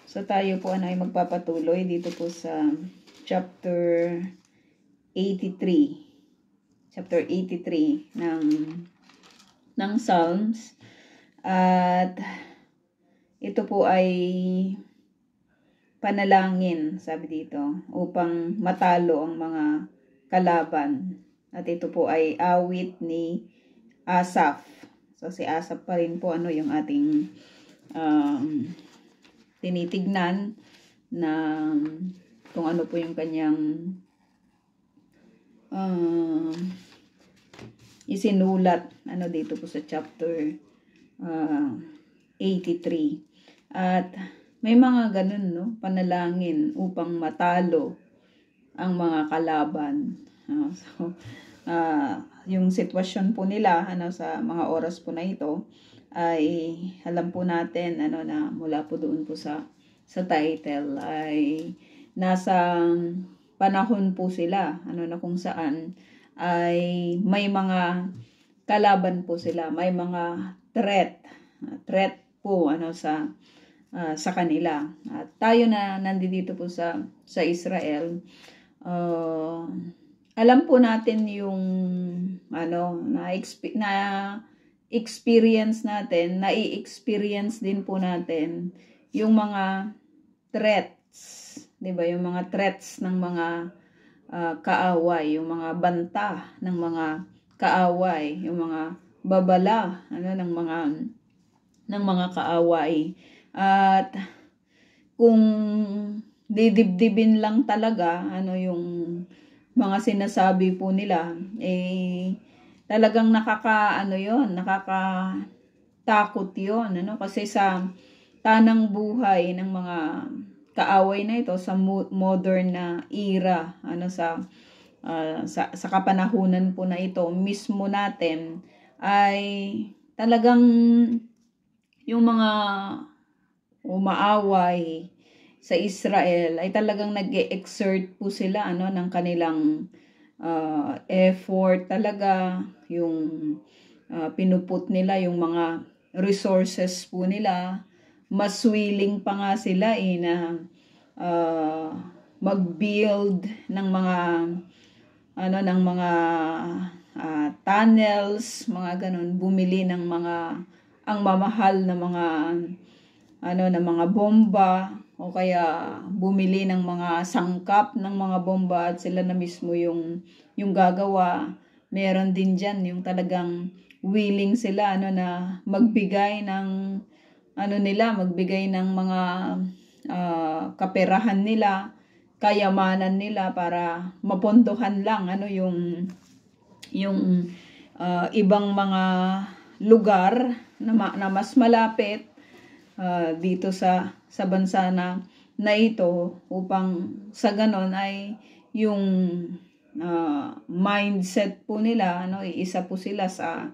So tayo po ay magpapatuloy dito po sa chapter 83. Chapter 83 ng Psalms. At ito po ay panalangin, sabi dito, upang matalo ang mga kalaban. At ito po ay awit ni Asaph. So si Asaph pa rin po yung ating tinitignan na kung ano po yung kanyang isinulat dito po sa chapter 83. At may mga ganun panalangin upang matalo ang mga kalaban. Yung sitwasyon po nila sa mga oras po na ito ay alam po natin na mula po doon po sa title ay nasa panahon po sila na kung saan ay may mga kalaban po sila, may mga threat po sa kanila. At tayo na nandito po sa Israel, alam po natin yung experience natin, na-experience din po natin yung mga threats, 'di ba? Yung mga threats ng mga kaaway, yung mga banta ng mga kaaway, yung mga babala ng mga kaaway. At kung didibdibin lang talaga yung mga sinasabi po nila, talagang nakakatakot yun, kasi sa tanang buhay ng mga kaaway na ito sa modern na era, sa kapanahunan po na ito mismo natin, ay talagang yung mga umaaway sa Israel ay talagang nag-exert po sila ng kanilang effort talaga, yung pinuput nila yung mga resources po nila. Mas willing pa nga sila na mag-build ng mga tunnels, mga ganun, bumili ng mga ang mamahal na mga bomba, o kaya bumili ng mga sangkap ng mga bomba at sila na mismo yung gagawa. Meron din diyan yung talagang willing sila na magbigay ng magbigay ng mga kaperahan nila, kayamanan nila para mapondohan lang yung ibang mga lugar na mas malapit dito sa bansa na ito, upang sa ganon ay yung mindset po nila iisa po sila sa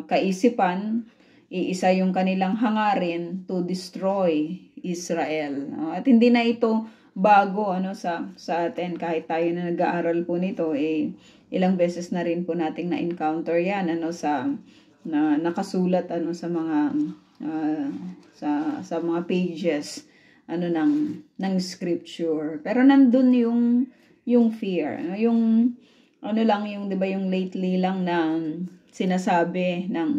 kaisipan, iisa yung kanilang hangarin to destroy Israel. At hindi na ito bago sa atin, kahit tayo na nag-aaral po nito, ilang beses na rin po nating na-encounter yan na nakasulat sa mga sa mga pages ng scripture. Pero nandun yung fear, yung yung 'di ba, yung lately lang na sinasabi ng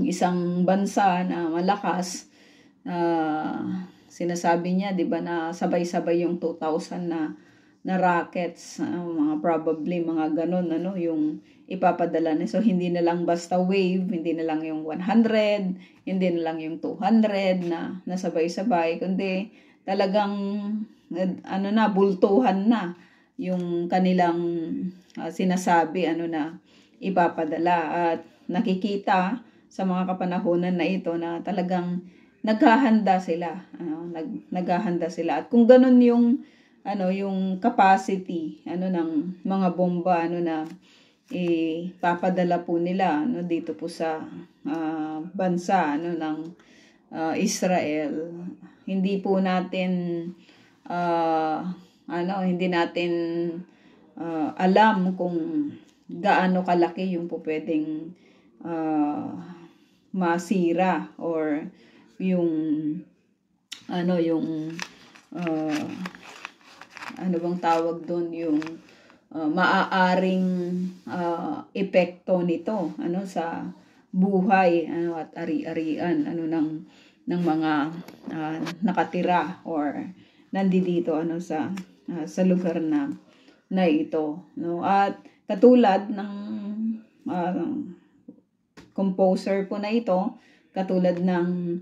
isang bansa na malakas, sinasabi niya, 'di ba, na sabay-sabay yung 2,000 na rockets, mga probably mga ganun yung ipapadala na. So hindi na lang basta wave, hindi na lang yung 100, hindi na lang yung 200 na sabay-sabay, kundi talagang bultuhan na yung kanilang sinasabi na ipapadala. At nakikita sa mga kapanahunan na ito na talagang naghahanda sila, naghahanda sila. At kung ganun yung capacity ng mga bomba na papadala po nila dito po sa bansa ng Israel, hindi po natin hindi natin alam kung gaano kalaki yung po pwedeng masira or yung ano bang tawag doon, yung maaaring epekto nito sa buhay at ari-arian ng mga nakatira or nandito sa lugar na ito, no? At katulad ng composer po na ito, katulad ng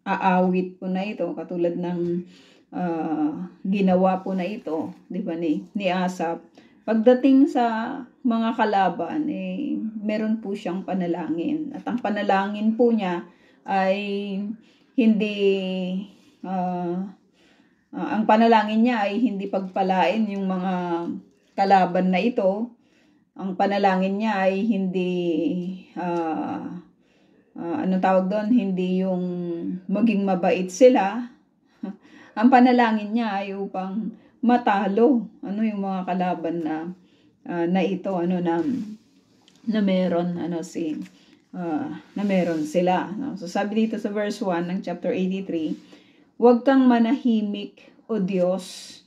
aawit po na ito, katulad ng ginawa po na ito, di ba, ni Asaph, pagdating sa mga kalaban, meron po siyang panalangin. At ang panalangin po niya ay hindi ang panalangin niya ay hindi pagpalain yung mga kalaban na ito. Ang panalangin niya ay hindi anong tawag doon, hindi yung maging mabait sila. Ang panalangin niya ay upang matalo yung mga kalaban na ito, na meron na meron sila, no? So sabi dito sa verse 1 ng chapter 83, huwag kang manahimik, O Diyos,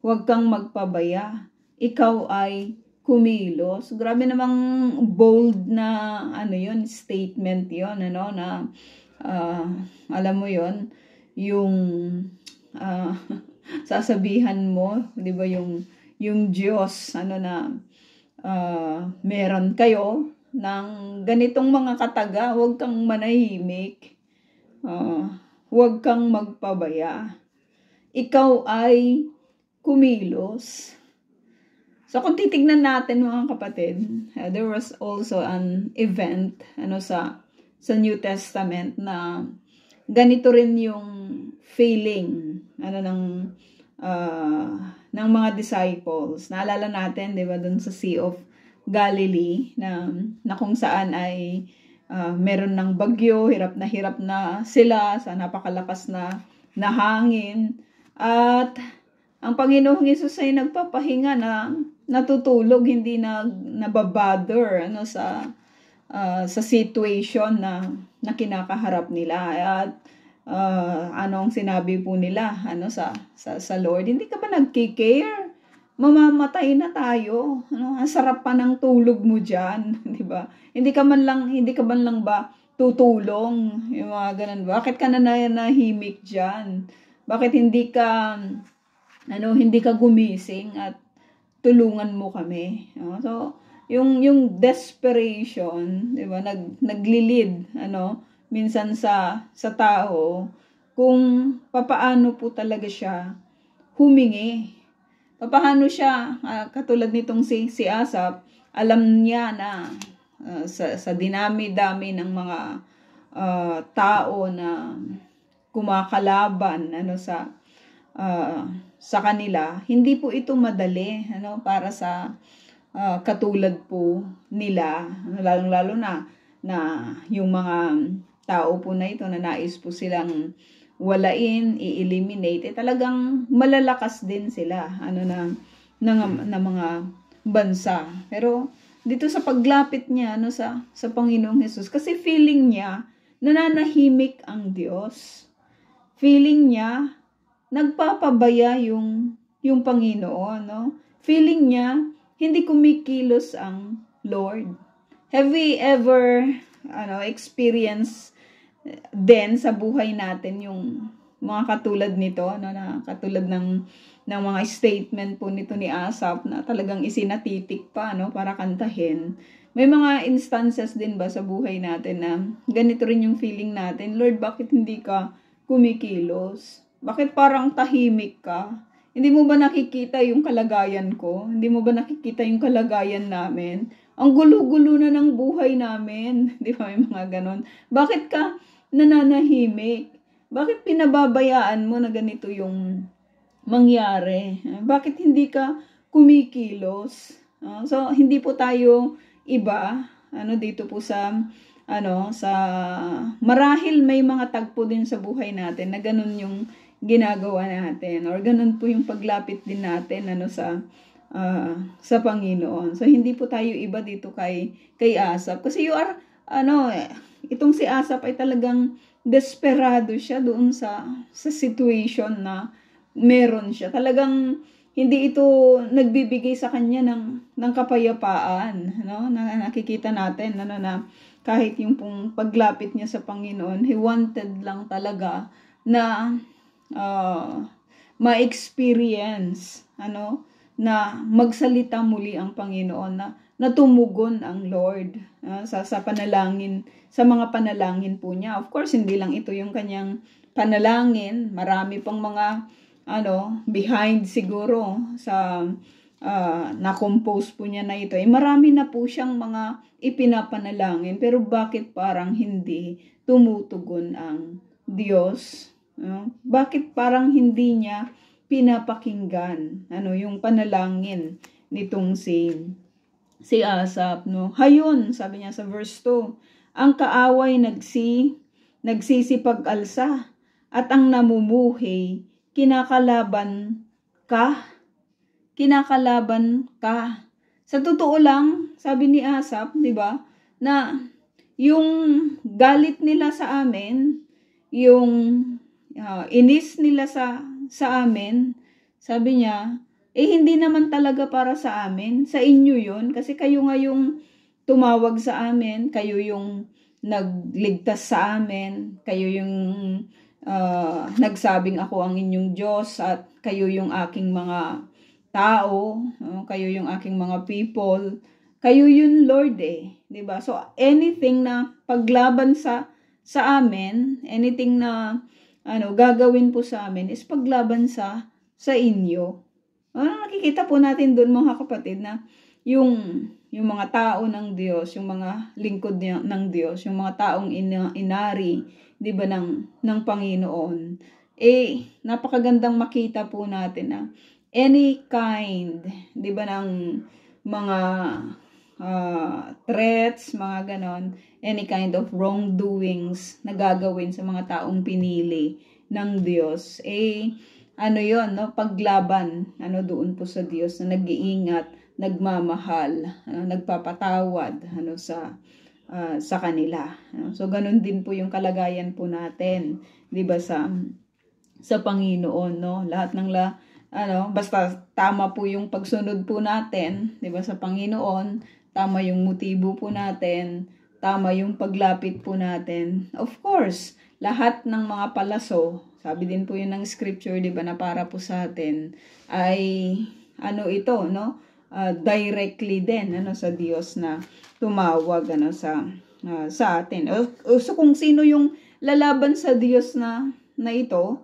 huwag kang magpabaya, ikaw ay kumilos. Grabe namang bold na yun, statement yun, na alam mo yun, yung sasabihan mo, 'di ba, yung Diyos meron kayo ng ganitong mga kataga, huwag kang manahimik, huwag kang magpabaya, ikaw ay kumilos. So kung titignan natin, mga kapatid, there was also an event sa New Testament na ganito rin yung feeling ng mga disciples. Naalala natin, 'di ba, dun sa Sea of Galilee na kung saan ay meron ng bagyo, hirap na sila sa napakalakas na hangin, at ang Panginoong Hesus ay nagpapahinga, na natutulog, hindi nababother sa situation na kinakaharap nila. At anong sinabi po nila sa Lord, hindi ka ba nagki-care? Mamamatay na tayo. Ang sarap pa ng tulog mo diyan, 'di ba? Hindi ka man lang ba tutulong? Yung mga ganun. Bakit ka nahimik diyan? Bakit hindi ka gumising at tulungan mo kami? So yung desperation, 'di ba, naglilid minsan sa tao kung papaano po talaga siya humingi. Papaano siya, katulad nitong si Asaph, alam niya na sa dinami-dami ng mga tao na kumakalaban sa kanila, hindi po ito madali para sa katulad po nila, lalong-lalo na yung mga tao po na ito na nais po silang walain, i-eliminate, talagang malalakas din sila na mga bansa. Pero dito sa paglapit niya sa Panginoong Hesus, kasi feeling niya nananahimik ang Diyos. Feeling niya nagpapabaya yung Panginoon, Feeling niya hindi kumikilos ang Lord. Have we ever experience din sa buhay natin yung mga katulad nito, na katulad ng mga statement po nito ni Asaph na talagang isinatitik pa para kantahin? May mga instances din ba sa buhay natin na ganito rin yung feeling natin, Lord, bakit hindi ka kumikilos? Bakit parang tahimik ka? Hindi mo ba nakikita yung kalagayan ko? Hindi mo ba nakikita yung kalagayan namin? Ang gulo-gulo na ng buhay namin. Di ba, may mga ganon? Bakit ka nananahimik? Bakit pinababayaan mo na ganito yung mangyari? Bakit hindi ka kumikilos? So, hindi po tayo iba. Dito po sa marahil may mga tagpo din sa buhay natin na ganun yung ginagawa natin, or ganun po yung paglapit din natin sa Panginoon. So hindi po tayo iba dito kay Asaph, kasi you are itong si Asaph ay talagang desperado siya doon sa situation na meron siya. Talagang hindi ito nagbibigay sa kanya ng kapayapaan, no? Na nakikita natin na kahit yung paglapit niya sa Panginoon, he wanted lang talaga na ma-experience, na magsalita muli ang Panginoon, na tumugon ang Lord sa panalangin, sa mga panalangin po niya. Of course, hindi lang ito yung kanyang panalangin, marami pang mga behind siguro sa na-compose po niya na ito. Marami na po siyang mga ipinapanalangin, pero bakit parang hindi tumutugon ang Diyos? Bakit parang hindi niya pinapakinggan yung panalangin nitong si Asaph, no? Hayon, sabi niya sa verse 2, ang kaaway nagsisipag-alsa at ang namumuhay kinakalaban ka. Sa totoo lang, sabi ni Asaph, 'di ba, na yung galit nila sa amin, yung inis nila sa amin, sabi niya, hindi naman talaga para sa amin, sa inyo yun, kasi kayo nga yung tumawag sa amin, kayo yung nagligtas sa amin, kayo yung nagsabing ako ang inyong Diyos, at kayo yung aking mga tao, kayo yung aking mga people, kayo yun Lord diba? So anything na paglaban sa amin, anything na gagawin po sa amin is paglaban sa inyo. Nakikita po natin doon mga kapatid na yung mga tao ng Diyos, yung mga lingkod ng Diyos, yung mga taong inari, 'di ba, ng Panginoon. Napakagandang makita po natin na any kind, 'di ba, ng mga threats, mga ganon, any kind of wrongdoings na gagawin sa mga taong pinili ng Diyos, yon, no, paglaban doon po sa Diyos na nag-iingat, nagmamahal, nagpapatawad sa kanila. So ganun din po yung kalagayan po natin, 'di ba, sa Panginoon, no? Lahat ng basta tama po yung pagsunod po natin, 'di ba, sa Panginoon, tama yung motibo po natin, tama yung paglapit po natin. Of course, lahat ng mga palaso, sabi din po yun ng scripture, 'di ba, na para po sa atin ay ito, no? Directly din sa Diyos na tumawag sa atin. So kung sino yung lalaban sa Diyos na ito,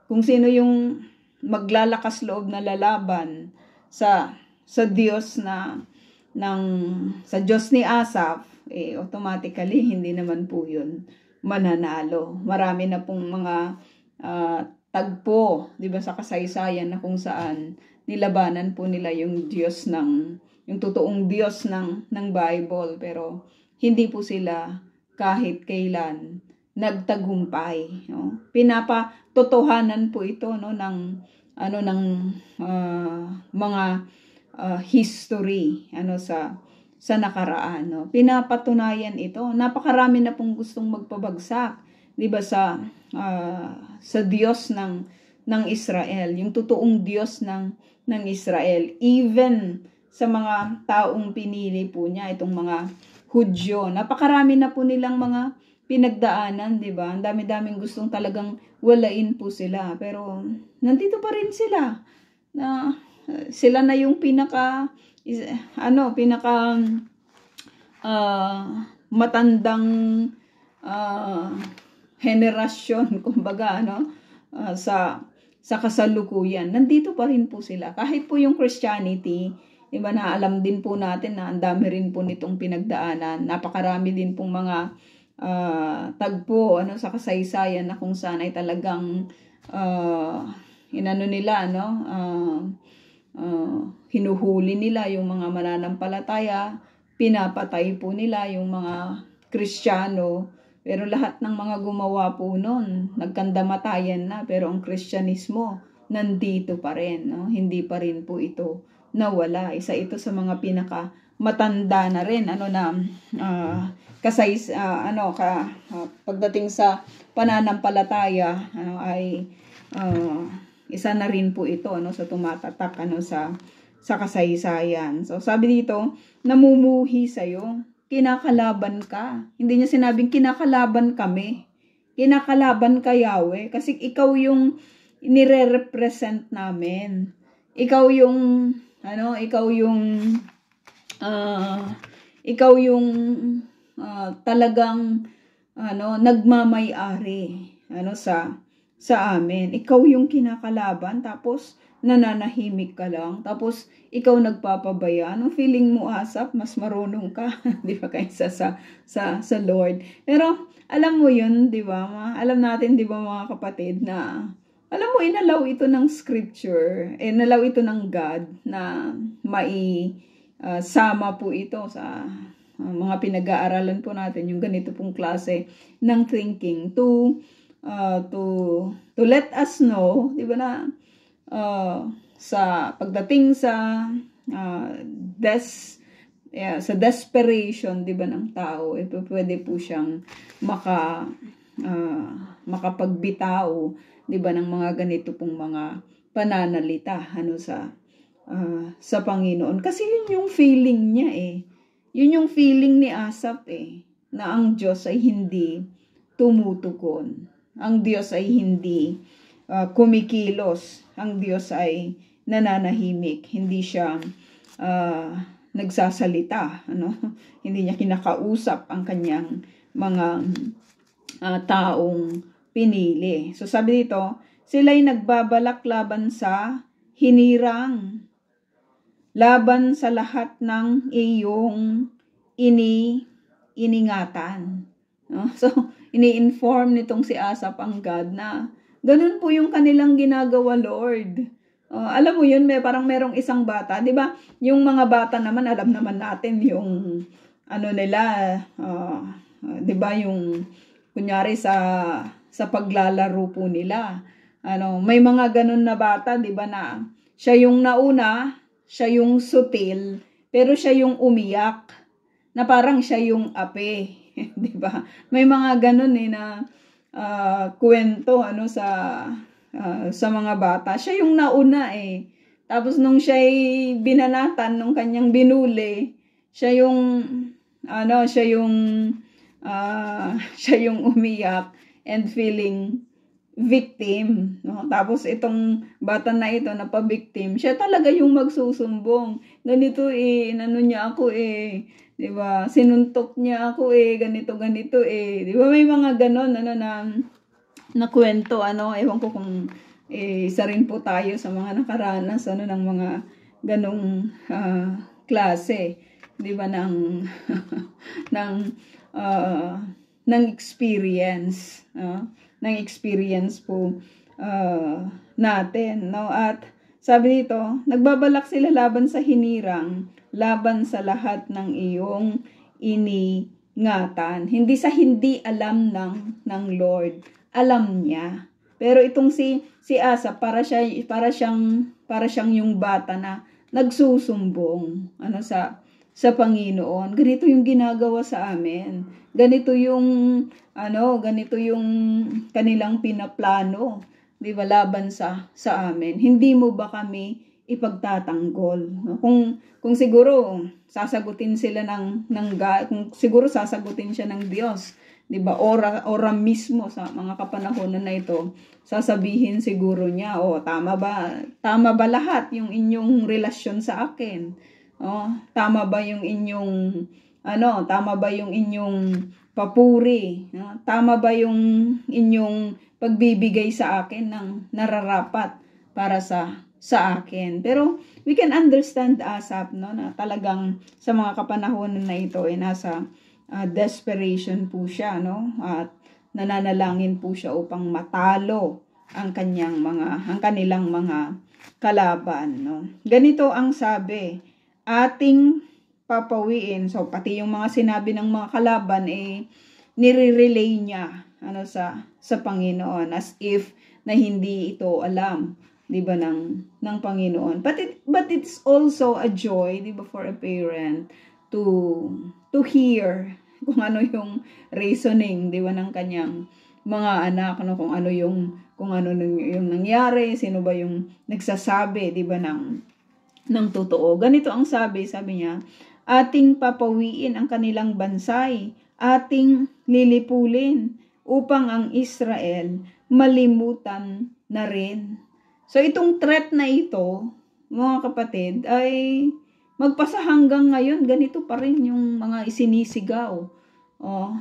kung sino yung maglalakas loob na lalaban sa Diyos sa Diyos ni Asaph, automatically hindi naman po yun mananalo. Marami na pong mga tagpo, 'di ba, sa kasaysayan na kung saan nilabanan po nila yung Diyos yung totoong Diyos ng Bible, pero hindi po sila kahit kailan nagtagumpay, no? Pinapatotohanan po ito, no, ng mga history sa nakaraan, no? Pinapatunayan ito. Napakarami na pong gustong magpabagsak, 'di ba, sa Diyos ng Israel, yung totoong Diyos ng Israel, even sa mga taong pinili po niya, itong mga Hudyo. Napakarami na po nilang mga pinagdaanan, 'di ba? Ang dami-daming gustong talagang walain po sila, pero nandito pa rin sila. Sila na yung pinaka matandang henerasyon, kumbaga, sa kasalukuyan. Nandito pa rin po sila. Kahit po yung Christianity, diba, na alam din po natin na ang dami rin po nitong pinagdaanan. Napakarami din pong mga tagpo sa kasaysayan na kung saan ay talagang hinuhuli nila yung mga mananampalataya, pinapatay po nila yung mga Kristiyano, pero lahat ng mga gumawa po noon, nagkandamatayan na, pero ang Kristyanismo nandito pa rin, no? Hindi pa rin po ito nawala. Isa ito sa mga pinaka matanda na rin pagdating sa pananampalataya, ay isa na rin po ito sa tumatatak sa kasaysayan. So sabi dito, namumuhi sa'yo, kinakalaban ka. Hindi niya sinabing kinakalaban kami. Kinakalaban ka, Yahweh, kasi ikaw yung nire-represent namin. Ikaw yung talagang nagmamay-ari sa amin. Ikaw yung kinakalaban, tapos nananahimik ka lang, tapos ikaw nagpapabaya. Anong feeling mo, Asap? Mas marunong ka, di ba, kaysa sa Lord. Pero alam mo yun, di ba? Alam natin, di ba, mga kapatid, na alam mo, inalaw ito ng scripture, inalaw ito ng God na sama po ito sa mga pinag-aaralan po natin, yung ganito pong klase ng thinking to let us know, di ba, na sa pagdating sa desperation, di ba, ng tao, pwede po siyang makapagbitaw, di ba, ng mga ganito pong mga pananalita sa Panginoon. Kasi yun yung feeling niya Yun yung feeling ni Asaph na ang Diyos ay hindi tumutugon. Ang Diyos ay hindi kumikilos. Ang Diyos ay nananahimik. Hindi siya nagsasalita. Hindi niya kinakausap ang kanyang mga taong pinili. So sabi dito, sila'y nagbabalak laban sa hinirang, laban sa lahat ng iyong iningatan. So, ini-inform nitong si Asaph ang God na ganun po yung kanilang ginagawa, Lord. Alam mo yun, parang merong isang bata, di ba? Yung mga bata naman, alam naman natin yung di ba, yung kunyari sa paglalaro po nila. May mga ganun na bata, di ba, na siya yung nauna, siya yung sutil, pero siya yung umiyak, na parang siya yung ape, di ba? May mga ganun na kwento sa mga bata. Siya yung nauna Tapos nung siya'y binanatan nung kanyang binuli, siya yung umiyak and feeling victim. Tapos itong bata na ito na pa-victim, siya talaga yung magsusumbong. Ganito niya ako diba? Sinuntok niya ako ganito, diba? May mga ganon, na kwento, ewan ko kung isa rin po tayo sa mga nakaranas, ng mga ganong klase, diba, ng experience, ng experience po natin, At sabi dito, nagbabalak sila laban sa hinirang, laban sa lahat ng iyong iningatan. Hindi sa hindi alam ng Lord, alam niya. Pero itong si Asaph, para siyang yung bata na nagsusumbong sa Panginoon. Ganito yung ginagawa sa amin. Ganito yung kanilang pinaplano, di ba, laban sa amin. Hindi mo ba kami ipagtatanggol? Kung siguro sasagutin sila kung siguro sasagutin siya ng Diyos, di ba? Ora mismo sa mga kapanahonan na ito, sasabihin siguro niya, tama ba lahat yung inyong relasyon sa akin? Tama ba yung inyong papuri? Tama ba yung inyong pagbibigay sa akin ng nararapat para sa akin? Pero we can understand Asaph, na talagang sa mga kapanahonan na ito nasa desperation po siya, at nananalangin po siya upang matalo ang kanilang mga kalaban, Ganito ang sabi, ating papawiin. So pati yung mga sinabi ng mga kalaban nire-relay niya sa Panginoon, as if na hindi ito alam, di ba, ng Panginoon. But it's also a joy, di ba, for a parent to hear kung ano yung reasoning, di ba, ng kanyang mga anak, no, kung ano yung nangyari, sino ba yung nagsasabi, di ba, ng totoo. Ganito ang sabi niya, ating papawiin ang kanilang bansay, ating lilipulin upang ang Israel malimutan na rin. So itong threat na ito, mga kapatid, ay magpasa hanggang ngayon, ganito pa rin yung mga isinisigaw.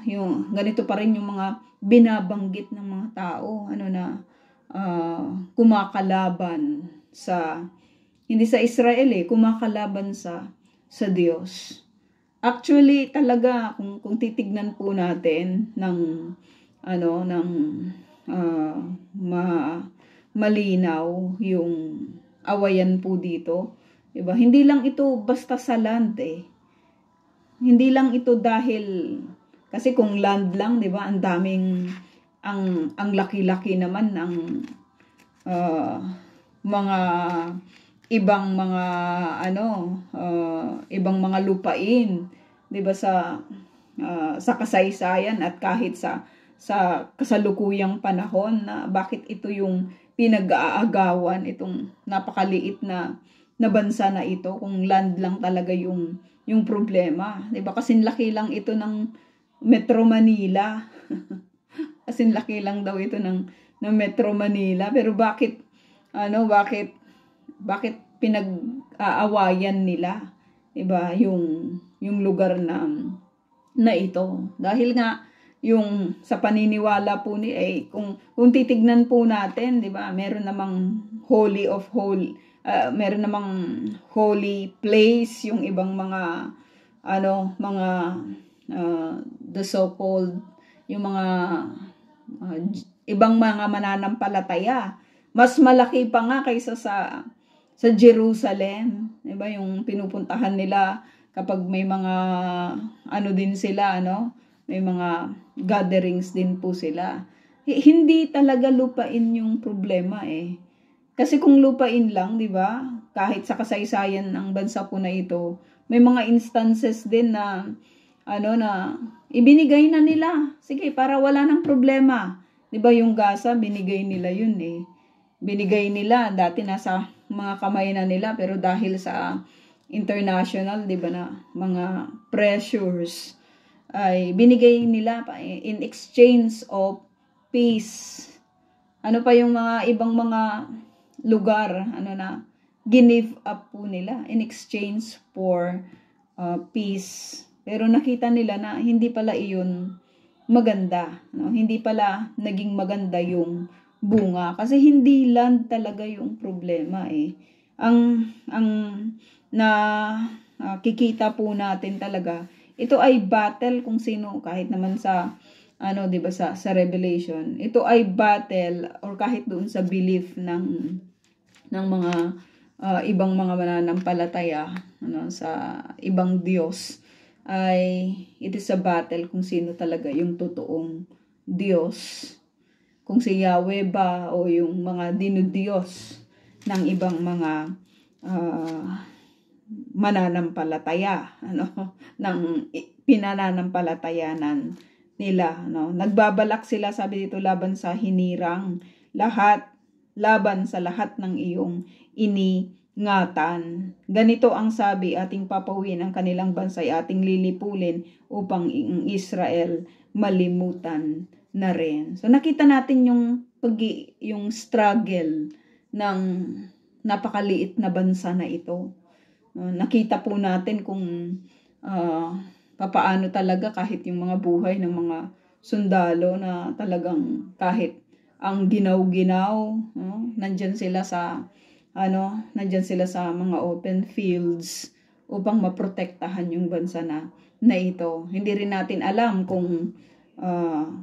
Yung ganito pa rin yung mga binabanggit ng mga tao, kumakalaban sa, hindi sa Israel kumakalaban sa Diyos. Actually, talaga, kung titignan po natin malinaw yung awayan po dito, diba? Hindi lang ito basta sa land Hindi lang ito dahil, kasi kung land lang, diba, ang daming, ang laki-laki naman ng mga ibang mga lupain, 'di ba, sa kasaysayan at kahit sa kasalukuyang panahon, na bakit ito yung pinag-aagawan, itong napakaliit na bansa na ito, kung land lang talaga yung problema, 'di ba? Kasi laki lang ito ng Metro Manila. Kasi laki lang daw ito ng Metro Manila, pero bakit pinag-aawayan nila, 'di ba, yung lugar na ito? Dahil nga yung sa paniniwala po kung titignan po natin, 'di ba, meron namang meron namang holy place yung ibang mga the so-called, yung mga ibang mga mananampalataya. Mas malaki pa nga kaysa sa Jerusalem, 'di ba? Yung pinupuntahan nila kapag may mga din sila, may mga gatherings din po sila. Hindi talaga lupain yung problema Kasi kung lupain lang, 'di ba? Kahit sa kasaysayan ng bansa po na ito, may mga instances din na na ibinigay na nila. Sige, para wala nang problema. 'Di ba, yung Gaza, binigay nila yun Binigay nila, dati nasa mga kamay na nila, pero dahil sa international, 'di ba, na mga pressures, ay binigay nila in exchange of peace. Ano pa yung mga ibang mga lugar, na give up po nila in exchange for peace. Pero nakita nila na hindi pala iyon maganda, hindi pala naging maganda yung bunga, kasi hindi land talaga yung problema Ang kikita po natin talaga, ito ay battle, kung sino, kahit naman sa 'di ba, sa Revelation, ito ay battle, or kahit doon sa belief ng mga ibang mga mananampalataya sa ibang Diyos, ay it is a battle kung sino talaga yung totoong Diyos. Kung si Yahweh ba o yung mga dinudiyos ng ibang mga mananampalataya, ng pinananampalatayanan nila, Nagbabalak sila, sabi dito, laban sa hinirang, laban sa lahat ng iyong iningatan. Ganito ang sabi, ating papawin ang kanilang bansay, ating lilipulin upang ang Israel malimutan na rin. So nakita natin yung struggle ng napakaliit na bansa na ito. Nakita po natin kung papaano talaga, kahit yung mga buhay ng mga sundalo, na talagang kahit ang ginaw-ginaw, nandyan sila sa mga open fields upang maprotektahan yung bansa na ito. Hindi rin natin alam kung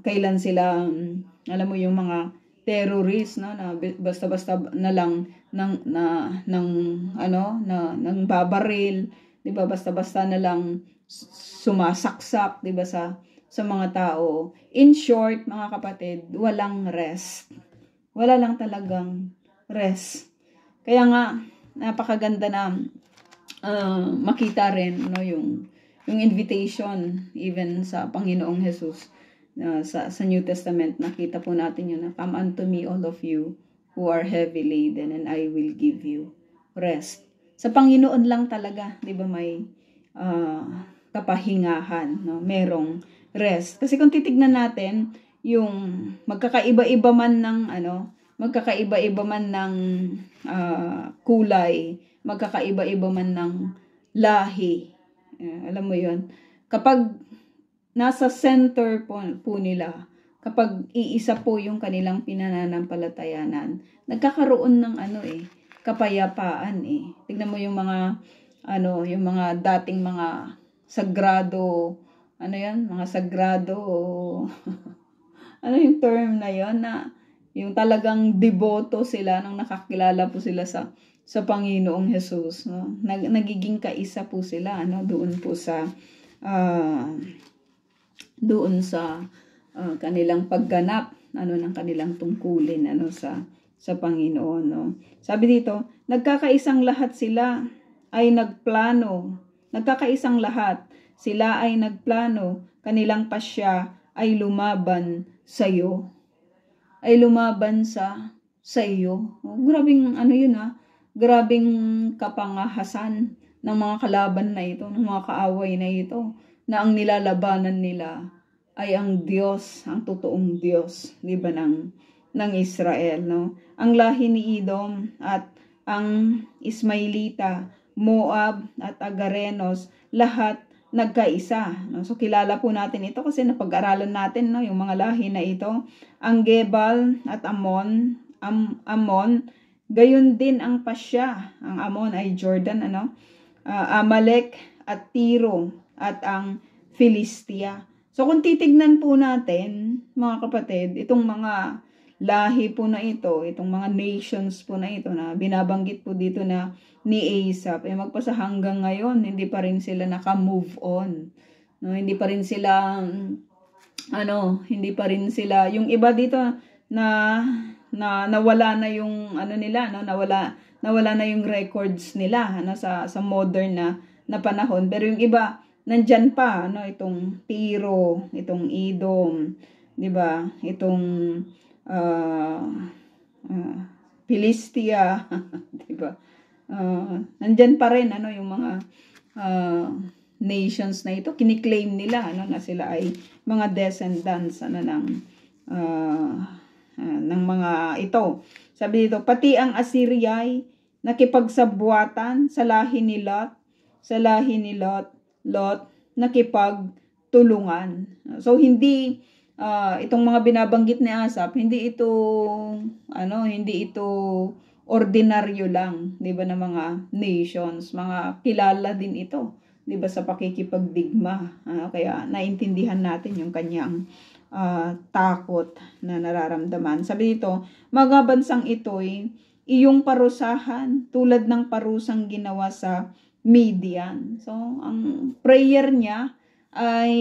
kailan sila, alam mo, yung mga terrorist, na basta-basta na lang ng babaril, 'di ba, basta-basta na lang sumasaksak, 'di ba, sa mga tao. In short, mga kapatid, walang rest. Wala lang talagang rest. Kaya nga napakaganda na makita rin yung yung invitation even sa Panginoong Jesus sa New Testament, nakita po natin yun na, come unto me all of you who are heavy laden and I will give you rest. Sa Panginoon lang talaga, di ba, may kapahingahan, no? Merong rest. Kasi kung titignan natin, yung magkakaiba-iba man ng kulay, magkakaiba-iba man ng lahi. Alam mo yun, kapag nasa center po nila, kapag iisa po yung kanilang pinananampalatayanan, nagkakaroon ng kapayapaan eh. Tignan mo yung mga yung mga dating mga sagrado, mga sagrado ano yung term na yon, na yung talagang deboto sila nang nakakilala po sila sa Panginoong Jesus, no? Nagiging kaisa po sila doon po sa kanilang pagganap ng kanilang tungkulin sa Panginoon, no? Sabi dito, nagkakaisang lahat sila ay nagplano. Nagkakaisang lahat sila ay nagplano, kanilang pasya ay lumaban sa iyo. Ay lumaban sa iyo. Grabing yun grabing kapangahasan ng mga kalaban na ito, ng mga kaaway na ito, na ang nilalabanan nila ay ang Diyos, ang totoong Diyos, di ba, ng Israel, no? Ang lahi ni Edom at ang Ismailita, Moab at Agarenos, lahat nagkaisa, no? So kilala po natin ito kasi napag-aralan natin, no, yung mga lahi na ito. Ang Gebal at Ammon, gayon din ang Pasya. Ang Ammon ay Jordan, Amalek at Tiro at ang Filistia. So kung titignan po natin, mga kapatid, itong mga lahi po na ito, itong mga nations po na ito na binabanggit po dito na ni Asaph, magpasa hanggang ngayon, hindi pa rin sila naka-move on. No, hindi pa rin sila, hindi pa rin sila, yung iba dito na nawala na yung nila, no, nawala na yung records nila sa modern na panahon, pero yung iba nandyan pa, itong Tiro, itong Edom, di ba, itong Filistia, di ba, nandyan pa rin yung mga nations na ito, kiniklaim nila na sila ay mga descendants ng mga ito. Sabi dito, pati ang Assyria ay nakipagsabuatan sa lahi ni Lot, nakipagtulungan. So hindi itong mga binabanggit ni Asaph, hindi ito ordinaryo lang, 'di ba, na mga nations, mga kilala din ito, 'di ba, sa pakikipagdigma. Kaya naintindihan natin yung kanyang takot na nararamdaman. Sabi dito, mga bansang ito'y iyong parusahan tulad ng parusang ginawa sa Midian. So, ang prayer niya ay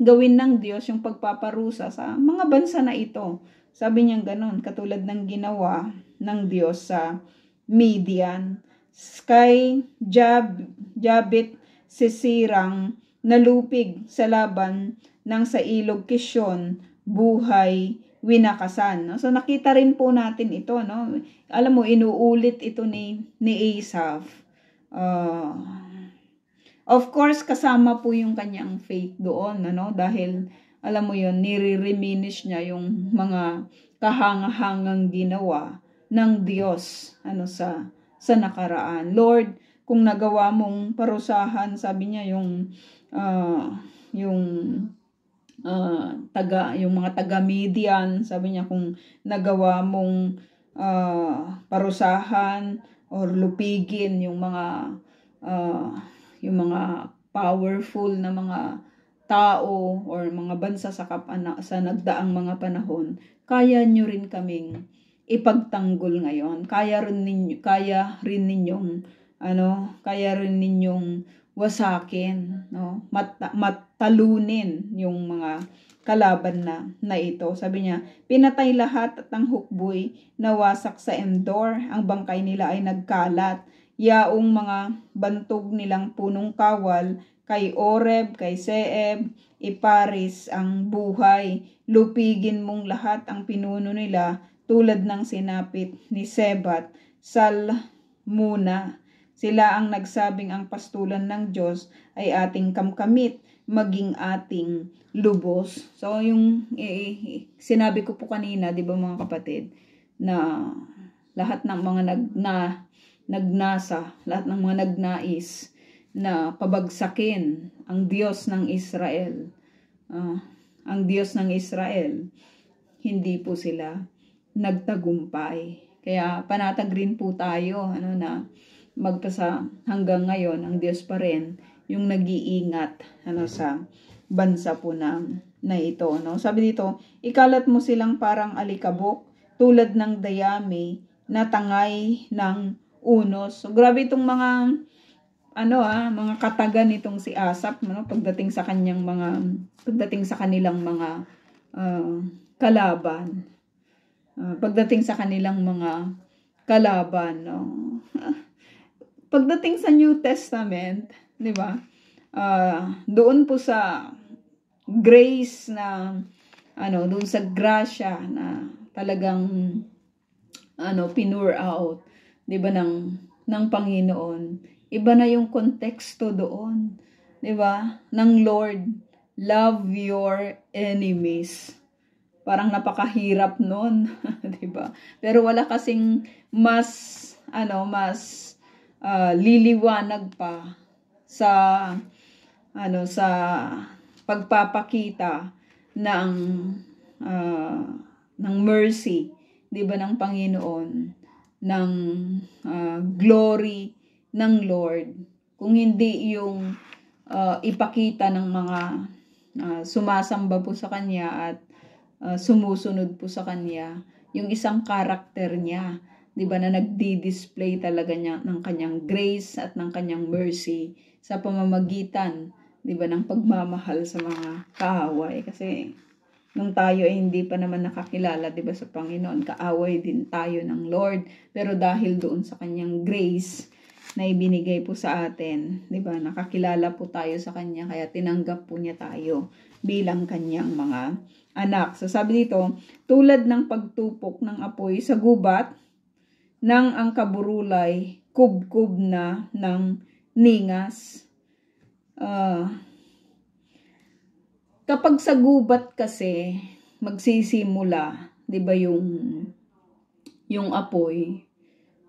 gawin ng Diyos yung pagpaparusa sa mga bansa na ito. Sabi niya ganon, katulad ng ginawa ng Diyos sa Midian. Kay Jabit Sisirang nalupig sa laban ng sa ilog Kishon, buhay winakasan. No? So nakita rin po natin ito, no? Alam mo, inuulit ito ni Asaph. Of course, kasama po yung kanyang faith doon, dahil alam mo yun, nire-reminisce niya yung mga kahangahangang ginawa ng Diyos sa nakaraan. Lord, kung nagawa mong parusahan, sabi niya yung mga taga Midian, sabi niya, kung nagawa mong parusahan or lupigin yung mga powerful na mga tao or mga bansa sa nagdaang mga panahon, kaya nyo rin kaming ipagtanggol ngayon. Kaya rin ninyong wasakin, no? Matalunin yung mga kalaban na ito. Sabi niya, pinatay lahat at ang hukboy nawasak sa Endor. Ang bangkay nila ay nagkalat. Yaong mga bantog nilang punong kawal, kay Oreb, kay Seeb, iparis ang buhay. Lupigin mong lahat ang pinuno nila tulad ng sinapit ni Sebat, Salmuna. Sila ang nagsabing ang pastulan ng Diyos ay ating kamkamit, maging ating lubos. So yung sinabi ko po kanina, di ba mga kapatid, na lahat ng mga nagnasa, lahat ng mga nagnais na pabagsakin ang Diyos ng Israel, ang Diyos ng Israel, hindi po sila nagtagumpay. Kaya panatag rin po tayo na magpasa hanggang ngayon ang Diyos pa rin yung nag-iingat sa bansa po na ito. No? Sabi dito, ikalat mo silang parang alikabok tulad ng dayami na tangay ng unos. So grabe itong mga mga katagan nitong si Asaph, pagdating sa kanilang mga kalaban. Pagdating sa kanilang mga kalaban, no? Pagdating sa New Testament, di ba? Doon po sa grace na doon sa grasya na talagang pinure out, di ba, ng Panginoon. Iba na yung konteksto doon, di ba? Ng Lord, love your enemies. Parang napakahirap noon, di ba? Pero wala kasing mas liliwanag pa sa sa pagpapakita ng mercy, 'di ba, ng Panginoon, ng glory ng Lord, kung hindi yung ipakita ng mga sumasamba po sa kanya at sumusunod po sa kanya yung isang karakter niya, 'di ba, na nagdi-display talaga niya ng kanyang grace at ng kanyang mercy sa pamamagitan, 'di ba, ng pagmamahal sa mga kaaway. Kasi nung tayo ay hindi pa naman nakakilala, 'di ba, sa Panginoon, kaaway din tayo ng Lord, pero dahil doon sa kanyang grace na ibinigay po sa atin, 'di ba, nakakilala po tayo sa kanya, kaya tinanggap po niya tayo bilang kanyang mga anak. So sabi dito, tulad ng pagtupok ng apoy sa gubat nang ang kaburulay kubkub na ng ningas. Kapag sa gubat kasi magsisimula, 'di ba, yung apoy,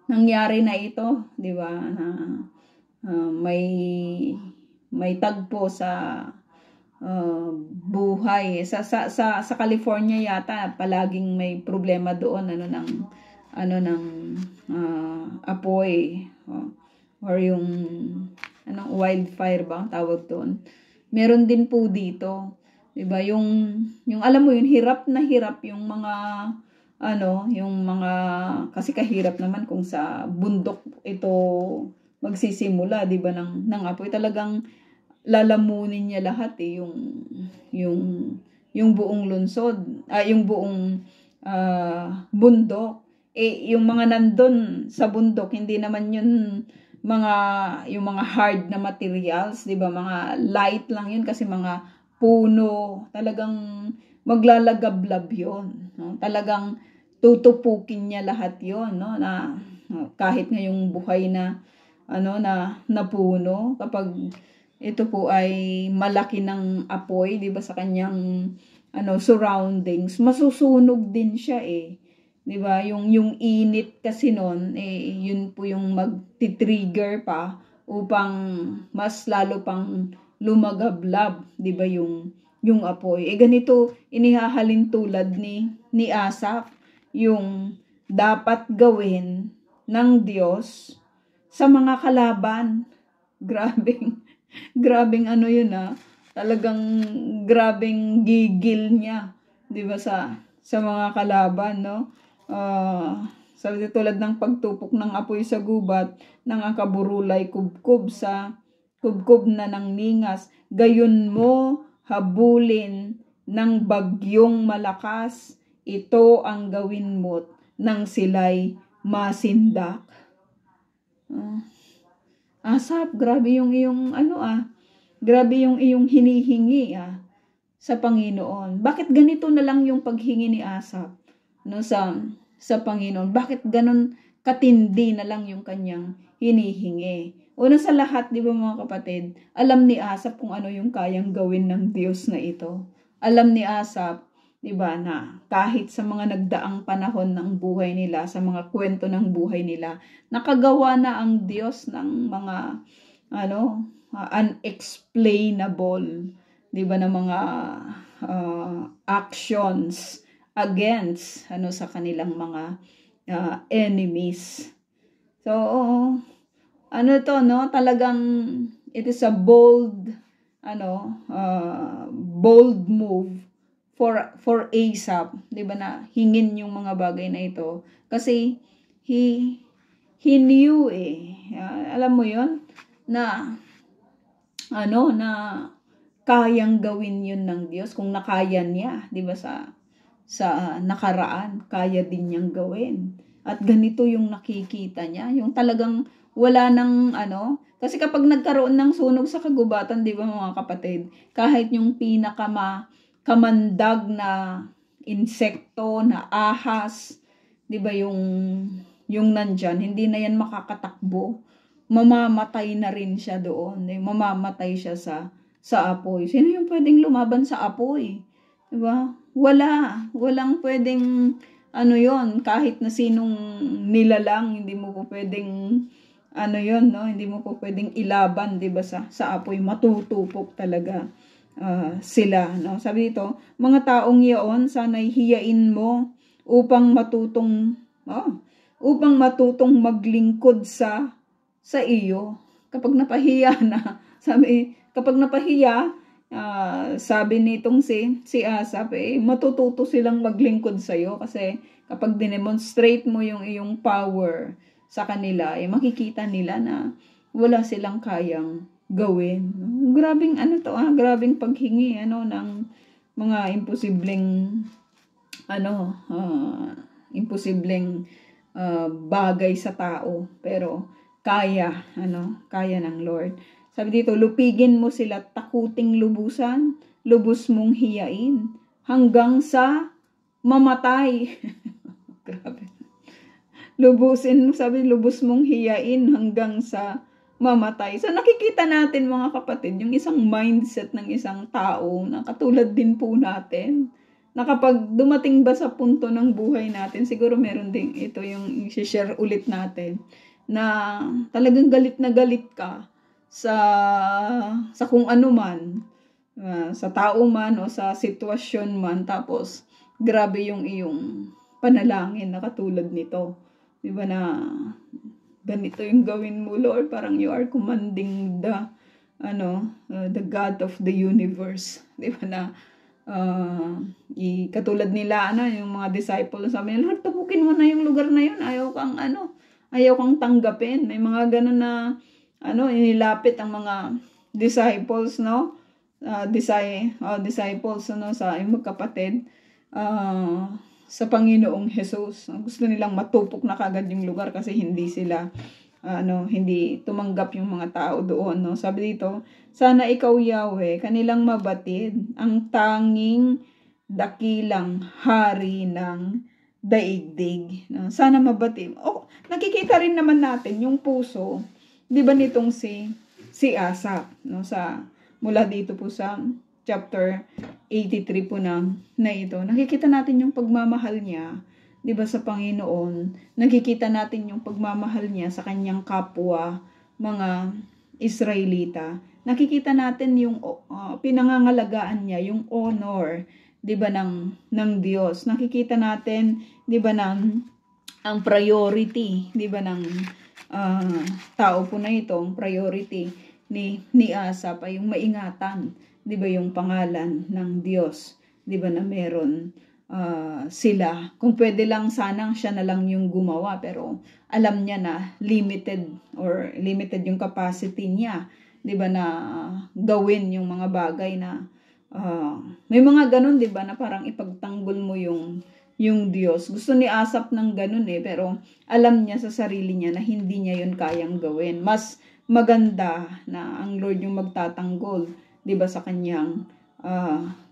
nangyari na ito, 'di ba, na may tagpo sa buhay sa California yata, palaging may problema doon ng apoy, or yung wildfire ba ang tawag doon. Meron din po dito, 'di ba, yung alam mo yun, hirap na hirap yung mga kasi kahirap naman kung sa bundok ito magsisimula, 'di ba, ng apoy. Talagang lalamunin niya lahat yung buong lungsod, yung buong bundok. Yung mga nandun sa bundok, hindi naman yun yung mga hard na materials, 'di ba? Mga light lang yun kasi mga puno, talagang maglalagablab yun, no? Talagang tutupukin niya lahat yun, no? Na kahit ngayong buhay na na puno, kapag ito po ay malaki ng apoy, 'di ba, sa kanyang surroundings, masusunog din siya 'di ba? Yung init kasi noon, yun po yung magti-trigger pa upang mas lalo pang lumagablab, 'di ba, yung apoy. Ganito inihahalin tulad ni Asaph, yung dapat gawin ng Diyos sa mga kalaban. Grabing yun, talagang grabing gigil niya, 'di ba, sa mga kalaban, no? Sabi tulad ng pagtupok ng apoy sa gubat ng ang kaburulay kubkub na ng ningas, gayon mo habulin ng bagyong malakas, ito ang gawin mo nang sila'y masindak. Asaph, grabe yung iyong Grabe yung iyong hinihingi sa Panginoon. Bakit ganito na lang yung paghingi ni Asaph no, sa Panginoon? Bakit ganon katindi na lang yung kanyang hinihingi? Una sa lahat, di ba mga kapatid, alam ni Asaph kung ano yung kayang gawin ng Diyos na ito. Alam ni Asaph, di ba, na kahit sa mga nagdaang panahon ng buhay nila, sa mga kwento ng buhay nila, nakagawa na ang Diyos ng mga unexplainable, di ba, na mga actions against sa kanilang mga enemies. So to no, talagang it is a bold bold move for Asaph, 'di ba, na hingin yung mga bagay na ito kasi he knew alam mo yon na na kayang gawin yun ng Diyos. Kung nakaya niya, 'di ba, sa nakaraan, kaya din niyang gawin. At ganito yung nakikita niya, yung talagang wala nang kasi kapag nagkaroon ng sunog sa kagubatan, 'di ba mga kapatid, kahit yung kamandag na insekto, na ahas, 'di ba, yung nandyan, hindi na yan makakatakbo. Mamamatay na rin siya doon. Mamamatay siya sa apoy. Sino yung pwedeng lumaban sa apoy? 'Di ba? Walang pwedeng yon, kahit na sinong nilalang, hindi mo po pwedeng hindi mo po pwedeng ilaban, 'di ba, sa apoy. Matutupok talaga sila, no? Sabi dito, mga taong iyon, sana'y hiyain mo upang matutong maglingkod sa iyo. Kapag napahiya na, sabi nitong si Asaph, matututo silang maglingkod sa iyo kasi kapag dinemonstrate mo yung iyong power sa kanila, makikita nila na wala silang kayang gawin. Grabing grabing paghingi ng mga imposibleng bagay sa tao, pero kaya ng Lord. Sabi dito, lupigin mo sila, takuting lubusan, lubos mong hiyain hanggang sa mamatay. Grabe. Lubos mong hiyain hanggang sa mamatay. So nakikita natin mga kapatid, yung isang mindset ng isang tao na katulad din po natin, na kapag dumating ba sa punto ng buhay natin, siguro meron din ito yung i-share ulit natin, na talagang galit na galit ka sa kung ano man, sa tao man o sa sitwasyon man, tapos grabe yung iyong panalangin na katulad nito. Diba na ganito yung gawin mo, Lord, parang you are commanding the God of the universe. Diba na katulad nila yung mga disciples, sabi nila, Lord, tubukin mo na yung lugar na yun, ayaw kang tanggapin. May mga ganun na inilapit ang mga disciples, disciples sa magkapatid sa Panginoong Jesus. Gusto nilang matupok na kagad yung lugar kasi hindi sila hindi tumanggap yung mga tao doon, Sabi dito, sana ikaw, Yahweh, kanilang mabatid, ang tanging dakilang hari ng daigdig. Sana mabatid. Nakikita rin naman natin yung puso, 'di ba, nitong si Asaph, mula dito po sa chapter 83 po na ito. Nakikita natin yung pagmamahal niya, 'di ba, sa Panginoon. Nakikita natin yung pagmamahal niya sa kanyang kapwa, mga Israelita. Nakikita natin yung pinangangalagaan niya, yung honor, 'di ba, ng Diyos. Nakikita natin, 'di ba, ang priority, 'di ba, ng tao po na ito, ang priority ni Asaph ay yung maingatan, 'di ba, yung pangalan ng Diyos, 'di ba, na meron sila. Kung pwede lang sanang siya na lang yung gumawa, pero alam niya na limited yung capacity niya, 'di ba, na gawin yung mga bagay na may mga ganun, 'di ba, na parang ipagtanggol mo yung Diyos. Gusto ni Asaph ng ganun pero alam niya sa sarili niya na hindi niya yun kayang gawin. Mas maganda na ang Lord yung magtatanggol, 'di ba, sa kanyang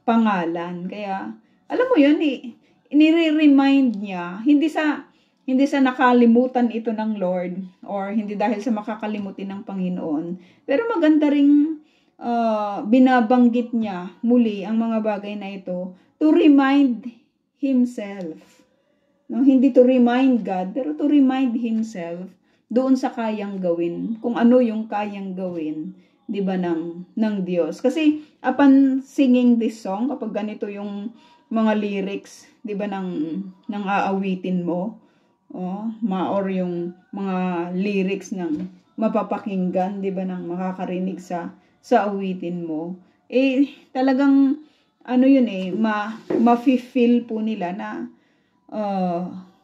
pangalan. Kaya alam mo 'yun, inire-remind niya, hindi sa nakalimutan ito ng Lord or hindi dahil sa makakalimutin ng Panginoon, pero maganda ring binabanggit niya muli ang mga bagay na ito to remind himself. No, hindi to remind God, pero to remind himself doon sa kayang gawin, kung ano yung kayang gawin, 'di ba, ng Diyos. Kasi upon singing this song, kapag ganito yung mga lyrics, 'di ba, ng aawitin mo, or yung mga lyrics ng mapapakinggan, 'di ba, ng makakarinig sa awitin mo, talagang ano yun, ma-feel po nila na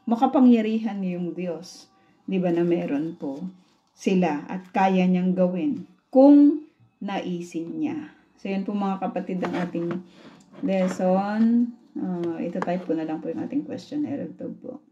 makapangyarihan yung Diyos, 'di ba, na meron po sila at kaya niyang gawin kung naisin niya. So yan po mga kapatid ang ating lesson. Ito type po na lang po yung ating questionnaire po.